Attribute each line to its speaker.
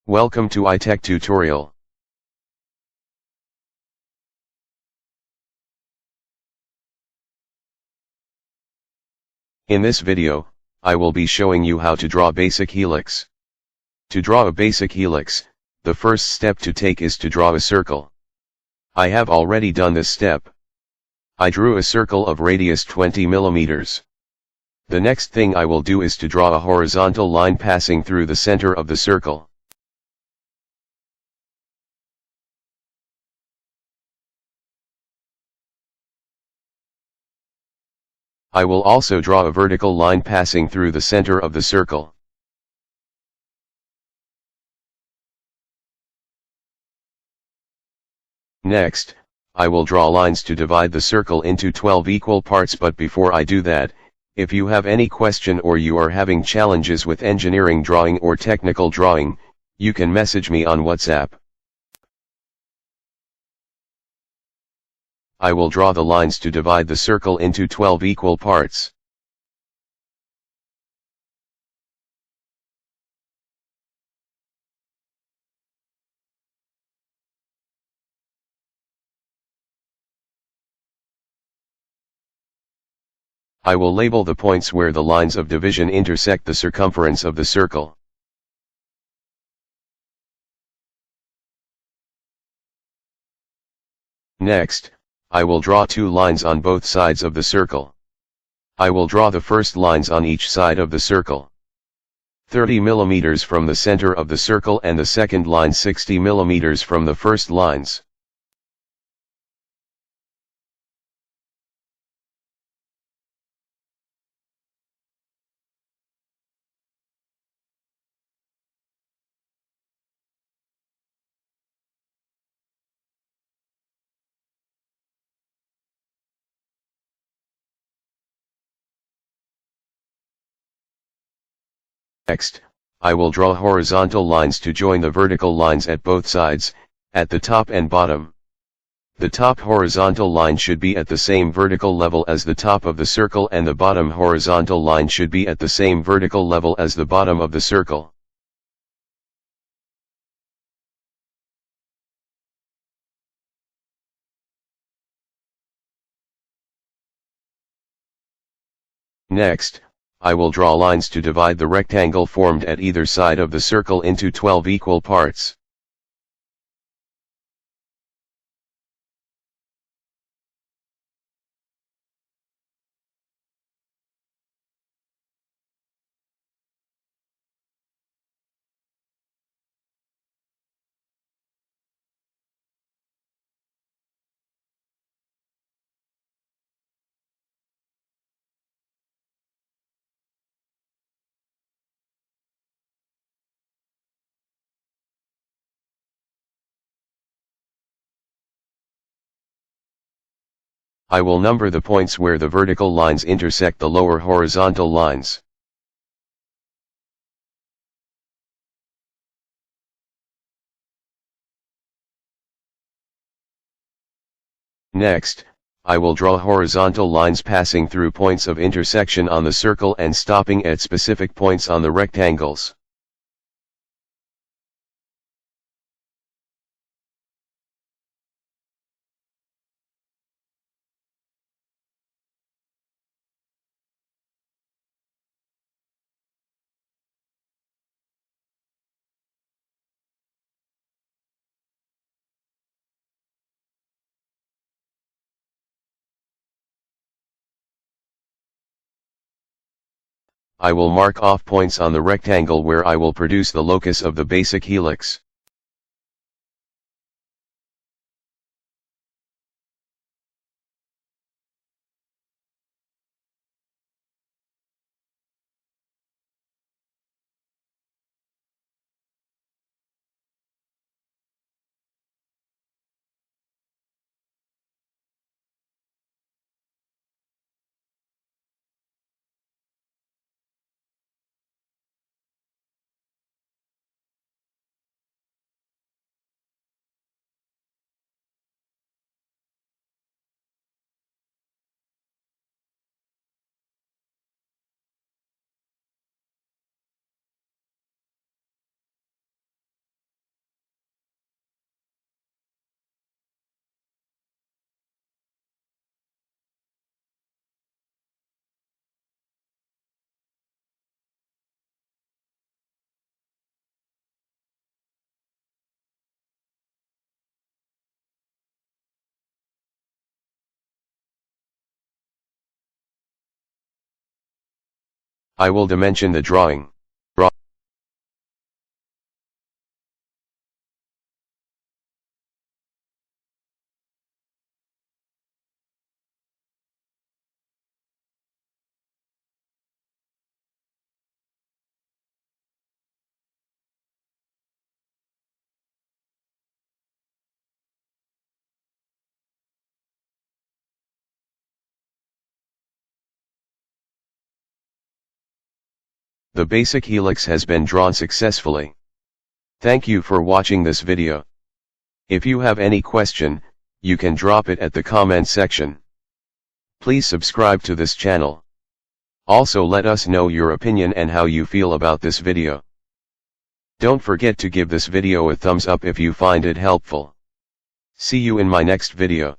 Speaker 1: Welcome to iTech tutorial. In this video, I will be showing you how to draw basic helix. To draw a basic helix, the first step to take is to draw a circle. I have already done this step. I drew a circle of radius 20 mm. The next thing I will do is to draw a horizontal line passing through the center of the circle. I will also draw a vertical line passing through the center of the circle. Next, I will draw lines to divide the circle into 12 equal parts, but before I do that, if you have any question or you are having challenges with engineering drawing or technical drawing, you can message me on WhatsApp. I will draw the lines to divide the circle into 12 equal parts. I will label the points where the lines of division intersect the circumference of the circle. Next, I will draw two lines on both sides of the circle. I will draw the first lines on each side of the circle. 30 mm from the center of the circle and the second line 60 mm from the first lines. Next, I will draw horizontal lines to join the vertical lines at both sides, at the top and bottom. The top horizontal line should be at the same vertical level as the top of the circle, and the bottom horizontal line should be at the same vertical level as the bottom of the circle. Next, I will draw lines to divide the rectangle formed at either side of the circle into 12 equal parts. I will number the points where the vertical lines intersect the lower horizontal lines. Next, I will draw horizontal lines passing through points of intersection on the circle and stopping at specific points on the rectangles. I will mark off points on the rectangle where I will produce the locus of the basic helix. I will dimension the drawing. The basic helix has been drawn successfully. Thank you for watching this video. If you have any question, you can drop it at the comment section. Please subscribe to this channel. Also let us know your opinion and how you feel about this video. Don't forget to give this video a thumbs up if you find it helpful. See you in my next video.